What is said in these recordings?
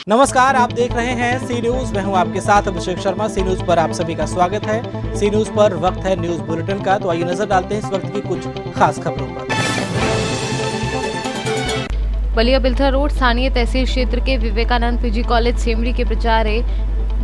नमस्कार, आप देख रहे हैं सी न्यूज। मैं हूं आपके साथ अभिषेक शर्मा। सी न्यूज पर आप सभी का स्वागत है। सी न्यूज पर वक्त है न्यूज बुलेटिन का, तो आइए नजर डालते हैं इस वक्त की कुछ खास खबरों पर। बलिया बिल्था रोड स्थानीय तहसील क्षेत्र के विवेकानंद पीजी कॉलेज सेमरी के प्राचार्य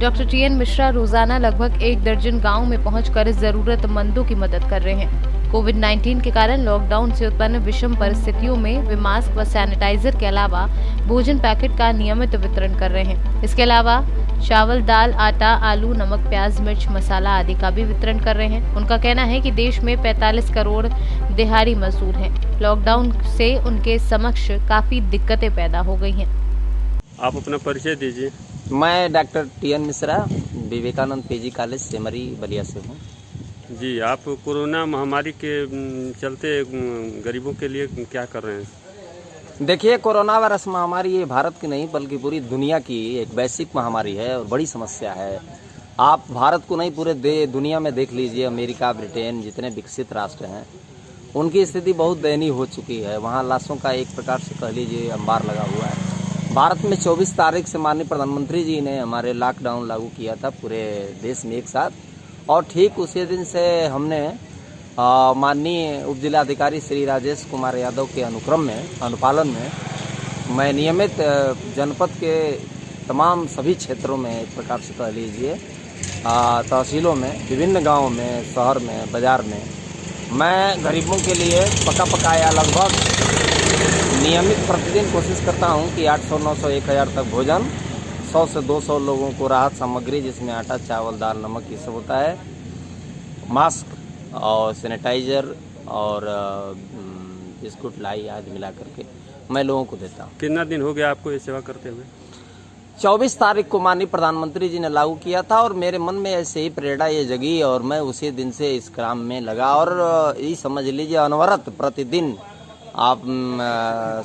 डॉक्टर टीएन मिश्रा रोजाना लगभग 1 दर्जन गांव में पहुंचकर जरूरतमंदों की मदद कर रहे हैं। कोविड-19 के कारण लॉकडाउन से उत्पन्न विषम परिस्थितियों में वे मास्क व सैनिटाइजर के अलावा भोजन पैकेट का नियमित वितरण कर रहे हैं। इसके अलावा चावल, दाल, आटा, आलू, नमक, प्याज, मिर्च, मसाला आदि का भी वितरण कर रहे हैं। उनका कहना है कि देश में 45 करोड़ दिहाड़ी मजदूर हैं। लॉकडाउन से उनके समक्ष काफी दिक्कतें पैदा हो गई हैं। आप अपना परिचय दीजिए। मैं doctor TN Mishra Vivekananda PG college Semri Ballia से हूँ। जी, आप कोरोना महामारी के चलते गरीबों के लिए क्या कर रहे हैं? देखिए, कोरोना वायरस महामारी ये भारत की नहीं बल्कि पूरी दुनिया की एक वैश्विक महामारी है और बड़ी समस्या है। आप भारत को नहीं पूरे दुनिया में देख लीजिए। अमेरिका, ब्रिटेन जितने विकसित राष्ट्र हैं उनकी स्थिति बहुत दयनीय हो चुकी है। वहाँ लाशों का एक प्रकार से कह लीजिए अंबार लगा हुआ है। भारत में 24 तारीख से माननीय प्रधानमंत्री जी ने हमारे लॉकडाउन लागू किया था पूरे देश में एक साथ, और ठीक उसी दिन से हमने माननीय उप जिलाधिकारी श्री राजेश कुमार यादव के अनुपालन में मैं नियमित जनपद के तमाम सभी क्षेत्रों में एक प्रकार से कह लीजिए तहसीलों में, विभिन्न गांवों में, शहर में, बाजार में मैं गरीबों के लिए पकाया लगभग नियमित प्रतिदिन कोशिश करता हूं कि 800, 900, 1000 तक भोजन, 100 से 200 लोगों को राहत सामग्री जिसमें आटा, चावल, दाल, नमक ये सब होता है, मास्क और सैनिटाइजर और बिस्कुट, लाई आदि मिला करके मैं लोगों को देता हूँ। कितना दिन हो गया आपको ये सेवा करते हुए? 24 तारीख को माननीय प्रधानमंत्री जी ने लागू किया था और मेरे मन में ऐसे ही प्रेरणा ये जगी और मैं उसी दिन से इस काम में लगा। और ये समझ लीजिए अनवरत प्रतिदिन आप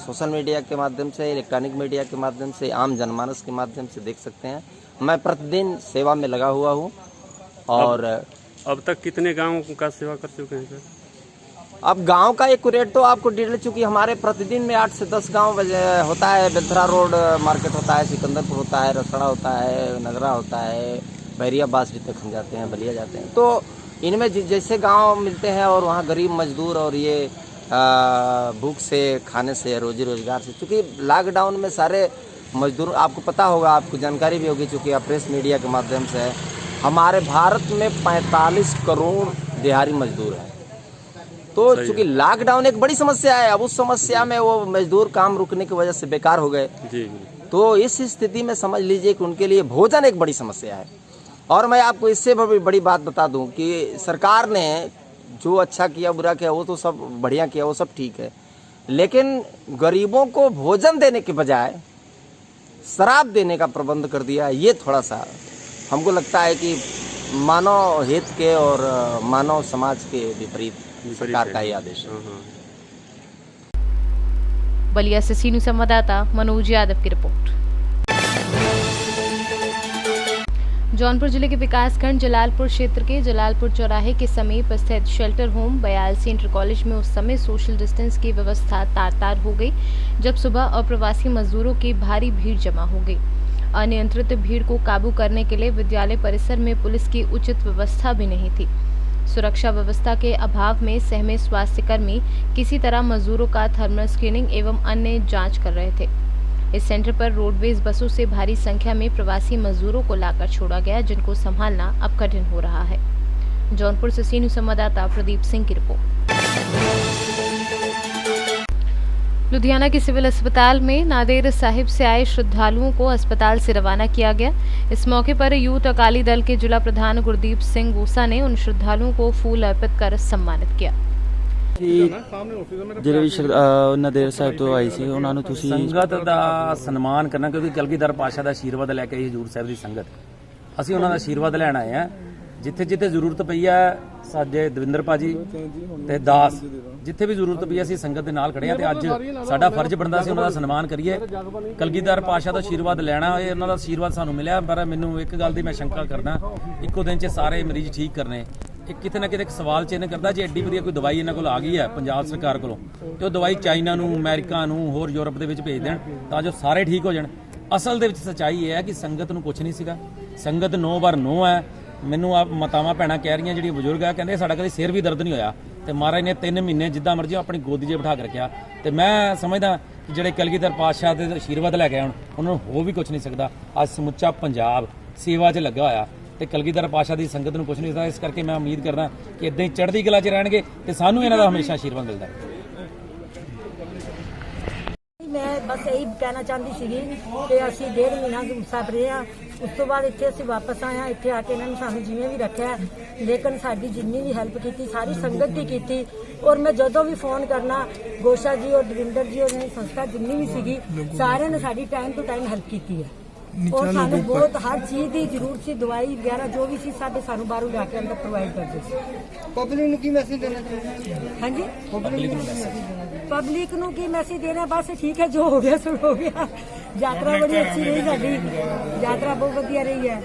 सोशल मीडिया के माध्यम से, इलेक्ट्रॉनिक मीडिया के माध्यम से, आम जनमानस के माध्यम से देख सकते हैं मैं प्रतिदिन सेवा में लगा हुआ हूँ। और अब तक कितने गांवों का सेवा कर चुके हैं सर? अब गांव का एक रेट तो आपको डिटेल, चूँकि हमारे प्रतिदिन में 8 से 10 गांव होता है। बेलथरा रोड मार्केट होता है, सिकंदरपुर होता है, रसड़ा होता है, नगरा होता है, बैरिया बासरी तक हम जाते हैं, बलिया जाते हैं। तो इनमें जैसे गाँव मिलते हैं और वहाँ गरीब मजदूर और ये भूख से, खाने से, रोजी रोजगार से, चूँकि लॉकडाउन में सारे मजदूर, आपको पता होगा, आपको जानकारी भी होगी चूँकि आप प्रेस मीडिया के माध्यम से, हमारे भारत में 45 करोड़ दिहाड़ी मजदूर हैं। तो चूँकि लॉकडाउन एक बड़ी समस्या है, अब उस समस्या में वो मजदूर काम रुकने की वजह से बेकार हो गए। जी। तो इस स्थिति में समझ लीजिए कि उनके लिए भोजन एक बड़ी समस्या है। और मैं आपको इससे बड़ी बात बता दूं कि सरकार ने जो अच्छा किया, बुरा किया, वो तो सब बढ़िया किया, वो सब ठीक है, लेकिन गरीबों को भोजन देने के बजाय शराब देने का प्रबंध कर दिया। ये थोड़ा सा हमको लगता है कि मानव हित के और मानव समाज के विपरीत सरकार का ये आदेश है। बलिया से सी न्यूज संवाददाता मनोज यादव की रिपोर्ट। जौनपुर जिले के विकासखंड जलालपुर क्षेत्र के जलालपुर चौराहे के समीप स्थित शेल्टर होम बयालसी इंटर कॉलेज में उस समय सोशल डिस्टेंस की व्यवस्था तार हो गई जब सुबह अप्रवासी मजदूरों की भारी भीड़ जमा हो गई। अनियंत्रित भीड़ को काबू करने के लिए विद्यालय परिसर में पुलिस की उचित व्यवस्था भी नहीं थी। सुरक्षा व्यवस्था के अभाव में सहमे स्वास्थ्यकर्मी किसी तरह मजदूरों का थर्मल स्क्रीनिंग एवं अन्य जांच कर रहे थे। इस सेंटर पर रोडवेज बसों से भारी संख्या में प्रवासी मजदूरों को लाकर छोड़ा गया, जिनको संभालना अब कठिन हो रहा है। जौनपुर से सी न्यूज संवाददाता प्रदीप सिंह की रिपोर्ट। लुधियाना के सिविल अस्पताल में नादेर साहिब से आए श्रद्धालुओं को अस्पताल से रवाना किया गया। इस मौके पर यूथ अकाली दल के जिला प्रधान गुरदीप सिंह गोसा ने उन श्रद्धालुओं को फूल अर्पित कर सम्मानित किया। ਜਿਹੜੇ ਵੀ ਨਦੇੜ ਸਾਹਿਬ ਤੋਂ ਆਈ ਸੀ ਉਹਨਾਂ ਨੂੰ ਤੁਸੀਂ ਸੰਗਤ ਦਾ ਸਨਮਾਨ ਕਰਨਾ, ਕਿਉਂਕਿ ਕਲਗੀਧਰ ਪਾਤਸ਼ਾਹ ਦਾ ਆਸ਼ੀਰਵਾਦ ਲੈ ਕੇ ਆਈ ਹਜ਼ੂਰ ਸਾਹਿਬ ਦੀ ਸੰਗਤ, ਅਸੀਂ ਉਹਨਾਂ ਦਾ ਆਸ਼ੀਰਵਾਦ ਲੈਣ ਆਏ ਆ। ਜਿੱਥੇ ਜਿੱਥੇ ਜ਼ਰੂਰਤ ਪਈ ਆ ਸਾਡੇ ਦਵਿੰਦਰ ਭਾਜੀ ਤੇ ਦਾਸ, ਜਿੱਥੇ ਵੀ ਜ਼ਰੂਰਤ ਪਈ ਅਸੀਂ ਸੰਗਤ ਦੇ ਨਾਲ ਖੜੇ ਆ ਤੇ ਅੱਜ ਸਾਡਾ ਫਰਜ਼ ਬਣਦਾ ਸੀ ਉਹਨਾਂ ਦਾ ਸਨਮਾਨ ਕਰੀਏ। ਕਲਗੀਧਰ ਪਾਤਸ਼ਾਹ ਦਾ ਆਸ਼ੀਰਵਾਦ ਲੈਣਾ, ਇਹ ਉਹਨਾਂ ਦਾ ਆਸ਼ੀਰਵਾਦ ਸਾਨੂੰ ਮਿਲਿਆ। ਪਰ ਮੈਨੂੰ ਇੱਕ ਗੱਲ ਦੀ ਮੈਂ ਸ਼ੰਕਾ ਕਰਦਾ, ਇੱਕੋ ਦਿਨ 'ਚ ਸਾਰੇ ਮਰੀਜ਼ ਠੀਕ ਕਰਨੇ, एक किते ना किते सवाल चिन्ह करता जे एड्डी वधिया कोई दवाई इन्हां कोल आ गई है पंजाब सरकार कोलों, ते वो दवाई चाइना नूं, अमेरिका नूं, होर यूरोप दे विच भेज देण तां जो सारे ठीक हो जाण। ਅਸਲ ਦੇ ਵਿੱਚ ਸੱਚਾਈ ਇਹ ਹੈ ਕਿ ਸੰਗਤ ਨੂੰ ਕੁਝ ਨਹੀਂ ਸੀਗਾ। ਸੰਗਤ 9 ਵਾਰ ਨੋ ਹੈ। ਮੈਨੂੰ ਆ ਮਾਤਾਵਾਂ ਭੈਣਾਂ ਕਹਿ ਰਹੀਆਂ, ਜਿਹੜੀਆਂ ਬਜ਼ੁਰਗ ਆ, ਕਹਿੰਦੇ ਸਾਡਾ ਕਦੇ ਸਿਰ ਵੀ ਦਰਦ ਨਹੀਂ ਹੋਇਆ ਤੇ ਮਹਾਰਾਜ ਨੇ 3 ਮਹੀਨੇ ਜਿੱਦਾਂ ਮਰਜ਼ੀ ਆਪਣੀ ਗੋਦੀ 'ਚ ਬਿਠਾ ਕੇ ਰੱਖਿਆ। ਤੇ ਮੈਂ ਸਮਝਦਾ ਕਿ ਜਿਹੜੇ ਕਲਗੀਧਰ ਪਾਤਸ਼ਾਹ ਦੇ ਆਸ਼ੀਰਵਾਦ ਲੈ ਕੇ ਆਉਣ, ਉਹਨਾਂ ਨੂੰ ਹੋ ਵੀ ਕੁਝ ਨਹੀਂ ਸਕਦਾ। ਅੱਜ ਸਮੁੱਚਾ ਪੰਜਾਬ ਸੇਵਾ 'ਚ ਲੱਗਾ ਹੋਇਆ ਤੇ ਕਲਗੀਧਰ ਪਾਤਸ਼ਾਹ ਦੀ ਸੰਗਤ ਨੂੰ ਕੁਝ ਨਹੀਂ ਸਕਦਾ। ਇਸ ਕਰਕੇ ਮੈਂ ਉਮੀਦ ਕਰਦਾ ਕਿ ਇਦਾਂ ਹੀ ਚੜ੍ਹਦੀ ਕਲਾ 'ਚ ਰਹਿਣਗੇ ਤੇ ਸਾਨੂੰ ਇਹਨਾਂ ਦਾ ਹਮੇਸ਼ਾ ਆਸ਼ੀਰਵਾਦ ਮਿਲਦਾ। ਮੈਂ ਬਸ ਇਹੀ ਕਹਿਣਾ ਚਾਹੁੰਦੀ ਸੀਗੀ ਕਿ ਅਸੀਂ 1.5 ਮਹੀਨਾ ਹਜ਼ੂਰ ਸਾਹਿਬ ਰਹੇ ਹਾਂ। ਉਸ ਤੋਂ ਬਾਅਦ ਇੱਥੇ ਅਸੀਂ ਵਾਪਸ ਆਏ ਹਾਂ। ਇੱਥੇ ਆ ਕੇ ਇਹਨਾਂ ਨੇ ਸਾਨੂੰ ਜਿਵੇਂ ਵੀ ਰੱਖਿਆ, ਲੇਕਿਨ ਸਾਡੀ ਜਿੰਨੀ ਵੀ ਹੈਲਪ ਕੀਤੀ ਸਾਰੀ ਸੰਗਤ ਦੀ ਕੀਤੀ। ਔਰ ਮੈਂ ਜਦੋਂ ਵੀ ਫੋਨ ਕਰਨਾ, ਗੋਸ਼ਾ ਜੀ ਔਰ ਦਵਿੰਦਰ ਜੀ ਔਰ ਮੇਰੀ ਸੰਸਥਾ ਜਿੰਨੀ ਵੀ ਸੀਗੀ, ਸਾਰਿਆਂ ਨੇ ਸਾਡੀ ਟਾਈਮ ਟੂ ਟਾਈਮ ਹੈਲਪ ਕੀਤੀ ਹੈ। ਔਰ ਸਾਨੂੰ ਬਹੁਤ ਹਰ ਚੀਜ਼ ਦੀ ਜ਼ਰੂਰਤ ਸੀ, ਦਵਾਈ ਵਗੈਰਾ ਜੋ ਵੀ ਸੀ ਸਾਡੇ ਸਾਨੂੰ ਬਾਹਰੋਂ ਲਿਆ ਕੇ ਅੰਦਰ ਪ੍ਰੋਵਾਈਡ ਕਰਦੇ ਸੀ। ਪਬਲਿਕ ਨੂੰ ਕੀ ਮੈਸੇਜ ਦੇਣਾ ਚਾਹੁੰਦੇ? ਹਾਂਜੀ, ਪਬਲਿਕ ਨੂੰ ਕੀ ਮੈਸੇਜ ਦੇਣਾ? ਬਸ ਠੀਕ ਹੈ, ਜੋ ਹੋ ਗਿਆ ਸੋ ਹੋ ਗਿਆ। ਯਾਤਰਾ ਬੜੀ ਅੱਛੀ ਰਹੀ ਸਾਡੀ, ਯਾਤਰਾ ਬਹੁਤ ਵਧੀਆ ਰਹੀ ਹੈ।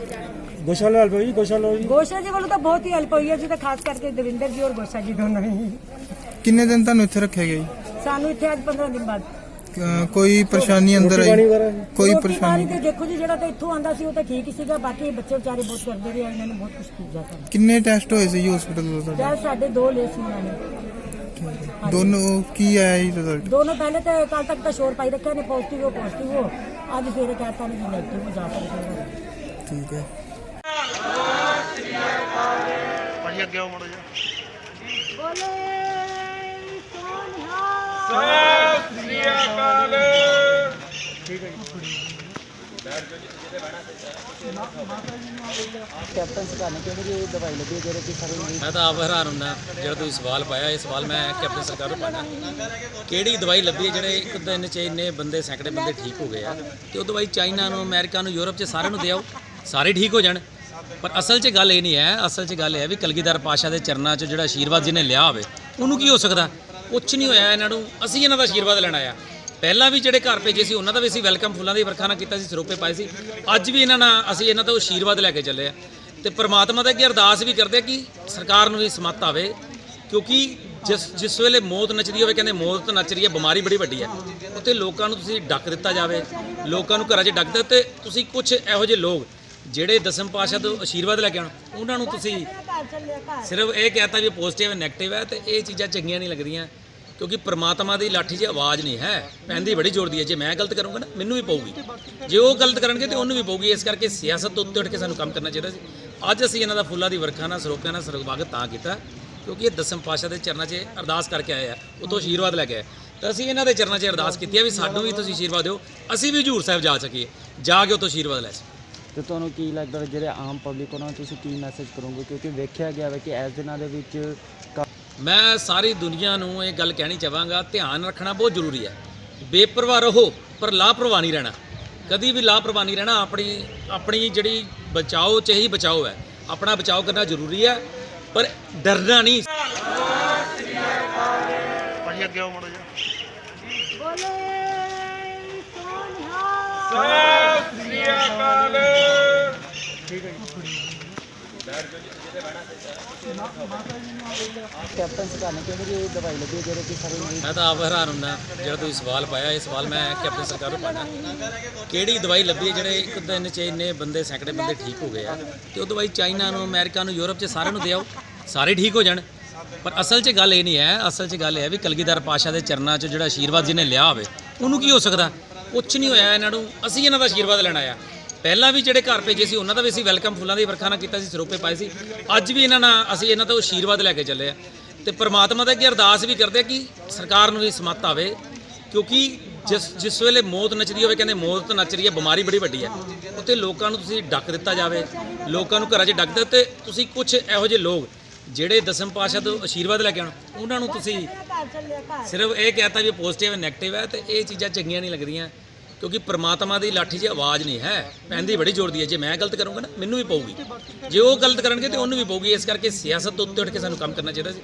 ਗੋਸ਼ਾ ਲਾਲ ਭਾਈ, ਗੋਸ਼ਾ ਲਾਲ ਜੀ, ਗੋਸ਼ਾ ਜੀ ਵੱਲੋਂ ਤਾਂ ਬਹੁਤ ਹੀ ਹੈਲਪ ਹੋਈ ਹੈ ਜੀ, ਤਾਂ ਖਾਸ ਕਰਕੇ ਦਵਿੰਦਰ ਜੀ ਔਰ ਗੋਸ਼ਾ ਜੀ ਦੋਨੋਂ ਹੀ। ਕਿੰਨੇ ਦਿਨ ਤੁਹਾਨੂੰ ਇੱਥੇ ਰੱਖਿਆ ਗਿਆ ਜੀ? ਸਾਨੂੰ ਇੱਥੇ ਅੱਜ 15 ਦਿਨ ਬਾਅਦ। ਕੋਈ ਪਰੇਸ਼ਾਨੀ ਅੰਦਰ ਆਈ? ਕੋਈ ਪਰੇਸ਼ਾਨੀ ਤੇ ਦੇਖੋ ਜੀ, ਜਿਹੜਾ ਤਾਂ ਇੱਥੋਂ ਆਂਦਾ ਸੀ ਉਹ ਤਾਂ ਠੀਕ ਹੀ ਸੀਗਾ, ਬਾਕੀ ਬੱਚੇ ਵਿਚਾਰੇ ਬਹੁਤ ਕਰਦੇ ਰਹੇ, ਇਹਨਾਂ ਨੂੰ ਬਹੁਤ ਕੁਝ ਕੀਤਾ ਸਾਨੂੰ। ਕਿੰਨੇ ਟੈਸਟ ਹੋਏ ਸੀ ਹਸਪੀਟਲ ਤੋਂ ਤੁਹਾਡੇ? ਜਦ ਸਾਡੇ 2 ਲਏ ਸੀ ਉਹਨਾਂ ਨੇ। ਦੋਨੋਂ ਕੀ ਆਇਆ ਜੀ ਰਿਜ਼ਲਟ? ਦੋਨੋਂ ਪਹਿਲੇ ਤਾਂ ਕੱਲ ਤੱਕ ਤਾਂ ਸ਼ੋਰ ਪਾਈ ਰੱਖਿਆ ਨੇ, ਪੋਜ਼ਿਟਿਵ ਹੋ, ਅੱਜ ਫਿਰ ਕਹਿਤਾ ਨੇ ਕਿ ਨੈਗੇਟਿਵ ਹੋ ਜਾ ਸਕਦਾ। ਠੀਕ ਹੈ। ਭਾਜੀ ਅੱਗੇ ਆਓ ਮਾੜਾ ਜਿਹਾ। ਕੈਪਟਨ ਸਰਕਾਰ ਨੇ ਕਿਹੜੀ ਦਵਾਈ ਲੱਭੀ ਜਿਹੜੇ ਕਿ ਸਾਰੇ ਮੈਂ ਤਾਂ ਆਪ ਹੈਰਾਨ ਹੁੰਦਾ ਜਿਹੜਾ ਤੁਸੀਂ ਸਵਾਲ ਪਾਇਆ। ਇਹ ਸਵਾਲ ਮੈਂ ਕੈਪਟਨ ਸਰਕਾਰ ਨੂੰ ਪਾਣਾ, ਕਿਹੜੀ ਦਵਾਈ ਲੱਭੀ ਹੈ ਜਿਹੜੇ ਇੱਕ ਦਿਨ 'ਚ ਇੰਨੇ ਬੰਦੇ, ਸੈਂਕੜੇ ਬੰਦੇ ਠੀਕ ਹੋ ਗਏ ਆ। ਤੇ ਉਹ ਦਵਾਈ ਚਾਈਨਾ ਨੂੰ, ਅਮਰੀਕਾ ਨੂੰ, ਯੂਰਪ 'ਚ ਸਾਰਿਆਂ ਨੂੰ ਦਿਓ, ਸਾਰੇ ਠੀਕ ਹੋ ਜਾਣ। ਪਰ ਅਸਲ 'ਚ ਗੱਲ ਇਹ ਨਹੀਂ ਹੈ। ਅਸਲ 'ਚ ਗੱਲ ਇਹ ਹੈ ਵੀ ਕਲਗੀਧਰ ਪਾਤਸ਼ਾਹ ਦੇ ਚਰਨਾਂ 'ਚ ਜਿਹੜਾ ਆਸ਼ੀਰਵਾਦ ਜਿਹਨੇ ਲਿਆ ਹੋਵੇ ਉਹਨੂੰ ਕੀ ਹੋ ਸਕਦਾ? ਕੁਛ ਨਹੀਂ ਹੋਇਆ ਇਹਨਾਂ ਨੂੰ। ਅਸੀਂ ਇਹਨਾਂ ਦਾ ਆਸ਼ੀਰਵਾਦ ਲੈਣਾ ਆ। ਪਹਿਲਾਂ ਵੀ ਜਿਹੜੇ ਘਰ ਭੇਜੇ ਸੀ ਉਹਨਾਂ ਦਾ ਵੀ ਅਸੀਂ ਵੈਲਕਮ ਫੁੱਲਾਂ ਦੀ ਵਰਖਾ ਨਾਲ ਕੀਤਾ ਸੀ, ਸਰੋਪੇ ਪਾਏ ਸੀ। ਅੱਜ ਵੀ ਇਹਨਾਂ ਨਾਲ ਅਸੀਂ ਇਹਨਾਂ ਤੋਂ ਆਸ਼ੀਰਵਾਦ ਲੈ ਕੇ ਚੱਲੇ ਆ। ਤੇ ਪ੍ਰਮਾਤਮਾ ਦਾ ਅੱਗੇ ਅਰਦਾਸ ਵੀ ਕਰਦੇ ਆ ਕਿ ਸਰਕਾਰ ਨੂੰ ਵੀ ਸਮੱਤ ਆਵੇ, ਕਿਉਂਕਿ ਜਿਸ ਵੇਲੇ ਮੌਤ ਨੱਚਦੀ ਹੋਵੇ, ਕਹਿੰਦੇ ਮੌਤ ਨੱਚ ਰਹੀ ਹੈ, ਬਿਮਾਰੀ ਬੜੀ ਵੱਡੀ ਹੈ। ਉੱਥੇ ਲੋਕਾਂ ਨੂੰ ਤੁਸੀਂ ਡੱਕ ਦਿੱਤਾ ਜਾਵੇ, ਲੋਕਾਂ ਨੂੰ ਘਰਾਂ 'ਚ ਡੱਕ ਦਿੱਤਾ। ਤੇ ਤੁਸੀਂ ਕੁਝ ਇਹੋ ਜਿਹੇ ਲੋਕ ਜਿਹੜੇ ਦਸਮ ਪਾਤਸ਼ਾਹ ਤੋਂ ਆਸ਼ੀਰਵਾਦ ਲੈ ਕੇ ਆਉਣ, ਉਹਨਾਂ ਨੂੰ ਤੁਸੀਂ ਸਿਰਫ ਇਹ ਕਹਿਤਾ ਵੀ ਪੋਜ਼ਿਟਿਵ ਹੈ, ਨੈਗੇਟਿਵ ਹੈ। ਤੇ ਇਹ ਚੀਜ਼ਾਂ ਚੰਗੀਆਂ ਨਹੀਂ ਲੱਗਦੀਆਂ, ਕਿਉਂਕਿ ਪ੍ਰਮਾਤਮਾ ਦੀ ਲਾਠੀ 'ਚ ਆਵਾਜ਼ ਨਹੀਂ ਹੈ, ਪੈਂਦੀ ਬੜੀ ਜ਼ੋਰ ਦੀ ਹੈ। ਜੇ ਮੈਂ ਗਲਤ ਕਰੂੰਗਾ ਨਾ, ਮੈਨੂੰ ਵੀ ਪਊਗੀ। ਜੇ ਉਹ ਗਲਤ ਕਰਨਗੇ ਤੇ ਉਹਨੂੰ ਵੀ ਪਊਗੀ। ਇਸ ਕਰਕੇ ਸਿਆਸਤ ਤੋਂ ਉੱਤੇ ਉੱਠ ਕੇ ਸਾਨੂੰ ਕੰਮ ਕਰਨਾ ਚਾਹੀਦਾ ਸੀ। ਅੱਜ ਅਸੀਂ ਇਹਨਾਂ ਦਾ ਫੁੱਲਾਂ ਦੀ ਵਰਖਾ ਨਾਲ, ਸਰੋਪਿਆਂ ਨਾਲ ਸਵਾਗਤ ਤਾਂ ਕੀਤਾ ਕਿਉਂਕਿ ਇਹ ਦਸਮ ਪਾਤਸ਼ਾਹ ਦੇ ਚਰਨਾਂ 'ਚ ਅਰਦਾਸ ਕਰਕੇ ਆਏ ਆ, ਉਤੋਂ ਆਸ਼ੀਰਵਾਦ ਲੈ ਕੇ ਆਏ। ਤਾਂ ਅਸੀਂ ਇਹਨਾਂ ਦੇ ਚਰਨਾਂ 'ਚ ਅਰਦਾਸ ਕੀਤੀ ਹੈ ਵੀ ਸਾਨੂੰ ਵੀ ਤੁਸੀਂ ਆਸ਼ੀਰਵਾਦ ਦਿਓ, ਅਸੀਂ ਵੀ ਹਜ਼ੂਰ ਸਾਹਿਬ ਜਾ ਸਕੀਏ, ਜਾ ਕੇ ਉਤੋਂ ਆਸ਼ੀਰਵਾਦ ਲੈ ਸਕੀਏ। ਤੇ ਤੁਹਾਨੂੰ ਕੀ ਲੱਗਦਾ ਜਿਹੜੇ ਆਮ ਪਬਲਿਕ ਉਹਨਾਂ ਨੂੰ ਤੁਸੀਂ ਕੀ ਮੈਸੇਜ ਕਰੋਗੇ? ਕਿਉਂਕਿ ਵੇਖਿਆ ਗਿਆ ਹੈ ਕਿ ਇਸ ਦਿਨਾਂ ਦੇ ਵਿੱਚ ਮੈਂ ਸਾਰੀ ਦੁਨੀਆ ਨੂੰ ਇਹ ਗੱਲ ਕਹਿਣੀ ਚਾਹਾਂਗਾ, ਧਿਆਨ ਰੱਖਣਾ ਬਹੁਤ ਜ਼ਰੂਰੀ ਹੈ। ਬੇਪਰਵਾਹ ਰਹੋ ਪਰ ਲਾਪਰਵਾਹ ਨਹੀਂ ਰਹਿਣਾ, ਕਦੀ ਵੀ ਲਾਪਰਵਾਹ ਨਹੀਂ ਰਹਿਣਾ। ਆਪਣੀ ਜਿਹੜੀ ਬਚਾਓ 'ਚ ਹੀ ਬਚਾਓ ਹੈ, ਆਪਣਾ ਬਚਾਓ ਕਰਨਾ ਜ਼ਰੂਰੀ ਹੈ, ਪਰ ਡਰਨਾ ਨਹੀਂ। ਭਾਜੀ ਅੱਗੇ ਆਓ ਮਾੜਾ ਜਿਹਾ। ਕੈਪਟਨ ਸਰਕਾਰ ਨੇ ਕਿਹੜੀ ਦਵਾਈ ਲੱਭੀ ਹੈ ਜਿਹੜੇ ਕਿ ਸਾਰੇ ਮੈਂ ਤਾਂ ਆਪ ਹੈਰਾਨ ਹੁੰਦਾ ਜਿਹੜਾ ਤੁਸੀਂ ਸਵਾਲ ਪਾਇਆ। ਇਹ ਸਵਾਲ ਮੈਂ ਕੈਪਟਨ ਸਰਕਾਰ ਨੂੰ ਪਾਣਾ, ਕਿਹੜੀ ਦਵਾਈ ਲੱਭੀ ਹੈ ਜਿਹੜੇ ਇੱਕ ਦਿਨ 'ਚ ਇੰਨੇ ਬੰਦੇ, ਸੈਂਕੜੇ ਬੰਦੇ ਠੀਕ ਹੋ ਗਏ ਆ। ਤੇ ਉਹ ਦਵਾਈ ਚਾਈਨਾ ਨੂੰ, ਅਮਰੀਕਾ ਨੂੰ, ਯੂਰਪ 'ਚ ਸਾਰਿਆਂ ਨੂੰ ਦਿਓ, ਸਾਰੇ ਠੀਕ ਹੋ ਜਾਣ। ਪਰ ਅਸਲ 'ਚ ਗੱਲ ਇਹ ਨਹੀਂ ਹੈ। ਅਸਲ 'ਚ ਗੱਲ ਇਹ ਹੈ ਵੀ ਕਲਗੀਧਰ ਪਾਤਸ਼ਾਹ ਦੇ ਚਰਨਾਂ 'ਚ ਜਿਹੜਾ ਆਸ਼ੀਰਵਾਦ ਜਿਹਨੇ ਲਿਆ ਹੋਵੇ ਉਹਨੂੰ ਕੀ ਹੋ ਸਕਦਾ? ਕੁਛ ਨਹੀਂ ਹੋਇਆ ਇਹਨਾਂ ਨੂੰ। ਅਸੀਂ ਇਹਨਾਂ ਦਾ ਆਸ਼ੀਰਵਾਦ ਲੈਣਾ ਆ। ਪਹਿਲਾਂ ਵੀ ਜਿਹੜੇ ਘਰ ਭੇਜੇ ਸੀ ਉਹਨਾਂ ਦਾ ਵੀ ਅਸੀਂ ਵੈਲਕਮ ਫੁੱਲਾਂ ਦੀ ਵਰਖਾ ਨਾਲ ਕੀਤਾ ਸੀ, ਸਰੋਪੇ ਪਾਏ ਸੀ। ਅੱਜ ਵੀ ਇਹਨਾਂ ਨਾਲ ਅਸੀਂ ਇਹਨਾਂ ਤੋਂ ਆਸ਼ੀਰਵਾਦ ਲੈ ਕੇ ਚੱਲੇ ਆ। ਤੇ ਪ੍ਰਮਾਤਮਾ ਦਾ ਅੱਗੇ ਅਰਦਾਸ ਵੀ ਕਰਦੇ ਆ ਕਿ ਸਰਕਾਰ ਨੂੰ ਵੀ ਸਮੱਤ ਆਵੇ, ਕਿਉਂਕਿ ਜਿਸ ਵੇਲੇ ਮੌਤ ਨੱਚਦੀ ਹੋਵੇ, ਕਹਿੰਦੇ ਮੌਤ ਨੱਚ ਰਹੀ ਹੈ, ਬਿਮਾਰੀ ਬੜੀ ਵੱਡੀ ਹੈ। ਉੱਥੇ ਲੋਕਾਂ ਨੂੰ ਤੁਸੀਂ ਡੱਕ ਦਿੱਤਾ ਜਾਵੇ, ਲੋਕਾਂ ਨੂੰ ਘਰਾਂ 'ਚ ਡੱਕ ਦਿੱਤਾ। ਤੇ ਤੁਸੀਂ ਕੁਝ ਇਹੋ ਜਿਹੇ ਲੋਕ ਜਿਹੜੇ ਦਸਮ ਪਾਤਸ਼ਾਹ ਤੋਂ ਆਸ਼ੀਰਵਾਦ ਲੈ ਕੇ ਆਉਣ, ਉਹਨਾਂ ਨੂੰ ਤੁਸੀਂ ਸਿਰਫ ਇਹ ਕਹਿਤਾ ਵੀ ਪੋਜ਼ਿਟਿਵ ਹੈ, ਨੈਗੇਟਿਵ ਹੈ। ਤੇ ਇਹ ਚੀਜ਼ਾਂ ਚੰਗੀਆਂ ਨਹੀਂ ਲੱਗਦੀਆਂ, ਕਿਉਂਕਿ ਪ੍ਰਮਾਤਮਾ ਦੀ ਲਾਠੀ 'ਚ ਆਵਾਜ਼ ਨਹੀਂ ਹੈ, ਪੈਂਦੀ ਬੜੀ ਜ਼ੋਰ ਦੀ ਹੈ। ਜੇ ਮੈਂ ਗਲਤ ਕਰੂੰਗਾ ਨਾ, ਮੈਨੂੰ ਵੀ ਪਊਗੀ। ਜੇ ਉਹ ਗਲਤ ਕਰਨਗੇ ਤੇ ਉਹਨੂੰ ਵੀ ਪਊਗੀ। ਇਸ ਕਰਕੇ ਸਿਆਸਤ ਤੋਂ ਉੱਤੇ ਉੱਠ ਕੇ ਸਾਨੂੰ ਕੰਮ ਕਰਨਾ ਚਾਹੀਦਾ ਸੀ।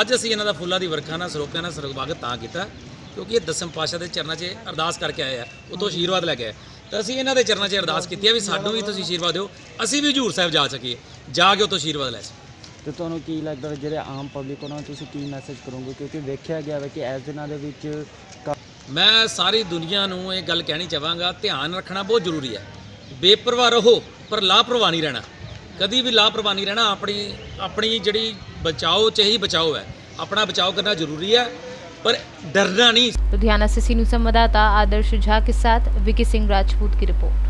ਅੱਜ ਅਸੀਂ ਇਹਨਾਂ ਦਾ ਫੁੱਲਾਂ ਦੀ ਵਰਖਾ ਨਾਲ, ਸਰੋਪਿਆਂ ਨਾਲ ਸਵਾਗਤ ਤਾਂ ਕੀਤਾ ਕਿਉਂਕਿ ਇਹ ਦਸਮ ਪਾਤਸ਼ਾਹ ਦੇ ਚਰਨਾਂ 'ਚ ਅਰਦਾਸ ਕਰਕੇ ਆਏ ਆ, ਉਤੋਂ ਆਸ਼ੀਰਵਾਦ ਲੈ ਕੇ ਆਏ। ਤਾਂ ਅਸੀਂ ਇਹਨਾਂ ਦੇ ਚਰਨਾਂ 'ਚ ਅਰਦਾਸ ਕੀਤੀ ਹੈ ਵੀ ਸਾਨੂੰ ਵੀ ਤੁਸੀਂ ਆਸ਼ੀਰਵਾਦ ਦਿਓ, ਅਸੀਂ ਵੀ ਹਜ਼ੂਰ ਸਾਹਿਬ ਜਾ ਸਕੀਏ, ਜਾ ਕੇ ਉਤੋਂ ਆਸ਼ੀਰਵਾਦ ਲੈ ਸਕੀਏ। ਤੇ ਤੁਹਾਨੂੰ ਕੀ ਲੱਗਦਾ ਜਿਹੜੇ ਆਮ ਪਬਲਿਕ ਉਹਨਾਂ ਨੂੰ ਤੁਸੀਂ ਕੀ ਮੈਸੇਜ ਕਰੋਗੇ? ਕਿਉਂਕਿ ਵੇਖਿਆ ਗਿਆ ਹੈ ਕਿ ਇਸ ਦਿਨਾਂ ਦੇ ਵਿੱਚ ਮੈਂ ਸਾਰੀ ਦੁਨੀਆ ਨੂੰ ਇਹ ਗੱਲ ਕਹਿਣੀ ਚਾਹਾਂਗਾ, ਧਿਆਨ ਰੱਖਣਾ ਬਹੁਤ ਜ਼ਰੂਰੀ ਹੈ। ਬੇਪਰਵਾਹ ਰਹੋ ਪਰ ਲਾਪਰਵਾਹ ਨਹੀਂ ਰਹਿਣਾ, ਕਦੀ ਵੀ ਲਾਪਰਵਾਹ ਨਹੀਂ ਰਹਿਣਾ। ਆਪਣੀ ਜਿਹੜੀ ਬਚਾਓ ਚ ਹੀ ਬਚਾਓ है, अपना बचाव करना जरूरी है पर डरना नहीं। लुधियाना से सीनू संवाददाता आदर्श झा के साथ विकी सिंह राजपूत की रिपोर्ट।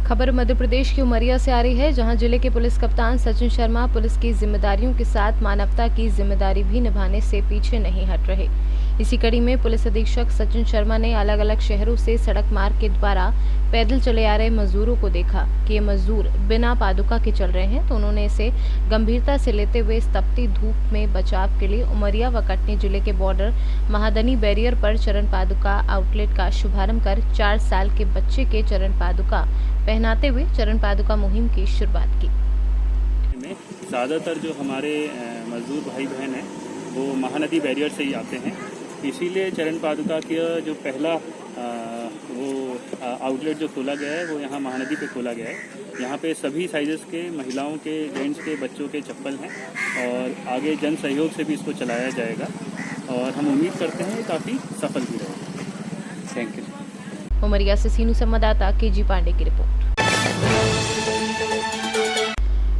खबर मध्य प्रदेश के उमरिया से आ रही है, जहां जिले के पुलिस कप्तान सचिन शर्मा पुलिस की जिम्मेदारियों के साथ मानवता की जिम्मेदारी भी निभाने से पीछे नहीं हट रहे। इसी कड़ी में पुलिस अधीक्षक सचिन शर्मा ने अलग अलग शहरों से सड़क मार्ग के द्वारा पैदल चले आ रहे मजदूरों को देखा कि ये मजदूर बिना पादुका के चल रहे हैं, तो उन्होंने इसे गंभीरता से लेते हुए इस तपती धूप में बचाव के लिए उमरिया व कटनी जिले के बॉर्डर महादनी बैरियर पर चरण पादुका आउटलेट का शुभारंभ कर 4 साल के बच्चे के चरण पादुका पहनाते हुए चरण पादुका मुहिम की शुरुआत की। में ज़्यादातर जो हमारे मजदूर भाई बहन हैं वो महानदी बैरियर से ही आते हैं, इसीलिए चरण पादुका का जो पहला वो आउटलेट जो खोला गया है वो यहाँ महानदी पे खोला गया है। यहाँ पे सभी साइजेस के महिलाओं के, जेंट्स के, बच्चों के चप्पल हैं और आगे जन सहयोग से भी इसको चलाया जाएगा और हम उम्मीद करते हैं काफ़ी सफल भी रहेगा। Thank you. उमरिया से सीनू संवाददाता केजी पांडे की रिपोर्ट।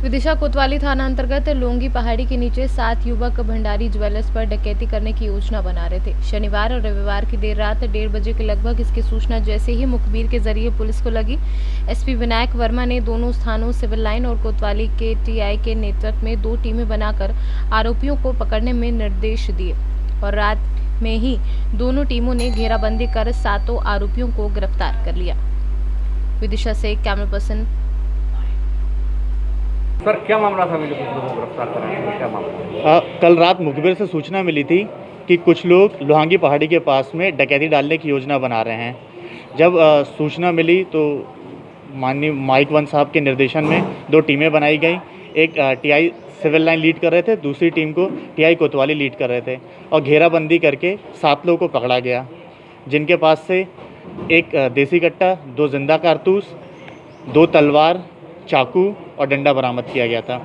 विदिशा कोतवाली थाना अंतर्गत लोंगी पहाड़ी के नीचे 7 युवक भंडारी ज्वेलर्स पर डकैती करने की योजना बना रहे थे। शनिवार और रविवार की देर रात 1:30 बजे के लगभग इसकी सूचना जैसे ही मुखबिर के जरिए पुलिस को लगी, एसपी विनायक वर्मा ने दोनों स्थानों सिविल लाइन और कोतवाली के टीआई के नेतृत्व में 2 टीमें बनाकर आरोपियों को पकड़ने में निर्देश दिए और रात में ही दोनों टीमों ने घेराबंदी कर 7 आरोपियों को गिरफ्तार कर लिया। विदिशा से कैमरा पर्सन। सर क्या मामला था, मुझे कुछ लोगों को गिरफ्तार करना, क्या मामला? कल रात मुखबिर से सूचना मिली थी कि कुछ लोग लोहांगी पहाड़ी के पास में डकैती डालने की योजना बना रहे हैं। जब सूचना मिली तो माननीय माइक वन साहब के निर्देशन में 2 टीमें बनाई गई। एक टीआई सिविल लाइन लीड कर रहे थे, दूसरी टीम को टीआई कोतवाली लीड कर रहे थे और घेराबंदी करके 7 लोगों को पकड़ा गया, जिनके पास से एक देसी कट्टा, 2 जिंदा कारतूस, 2 तलवार, चाकू और डंडा बरामद किया गया था।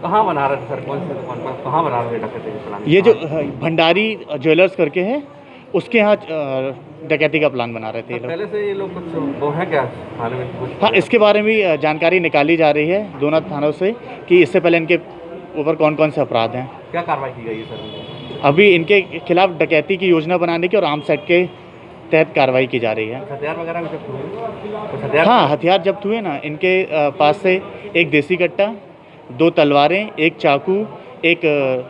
कहाँ बना रहे थे सर, कौन सी दुकान पर, कहाँ बना रहे थे डकैती का प्लान? ये जो भंडारी ज्वेलर्स करके है उसके यहाँ डकैती का प्लान बना रहे थे। पहले से ये लोग कुछ वो है क्या थाने में कुछ? हाँ, इसके बारे में जानकारी निकाली जा रही है दोनों थानों से कि इससे पहले इनके ऊपर कौन कौन से अपराध हैं। क्या कार्रवाई की गई है सर? अभी इनके खिलाफ डकैती की योजना बनाने की और आर्म्स एक्ट के तहत कार्रवाई की जा रही है। हथियार वगैरह भी जब्त हुए? हाँ, हथियार जब्त हुए ना। इनके पास से एक देसी कट्टा, 2 तलवारें, एक चाकू, एक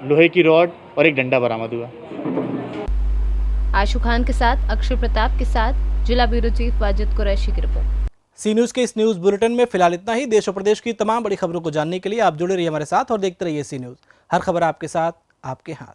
लोहे की रॉड और एक डंडा बरामद हुआ। आशु खान के साथ अक्षय प्रताप के साथ जिला ब्यूरो चीफ वाजिद कुरैशी की रिपोर्ट। सी न्यूज के इस न्यूज बुलेटिन में फिलहाल इतना ही। देश और प्रदेश की तमाम बड़ी खबरों को जानने के लिए आप जुड़े रहिए हमारे साथ और देखते रहिए सी न्यूज। हर खबर आपके साथ, आपके हाथ।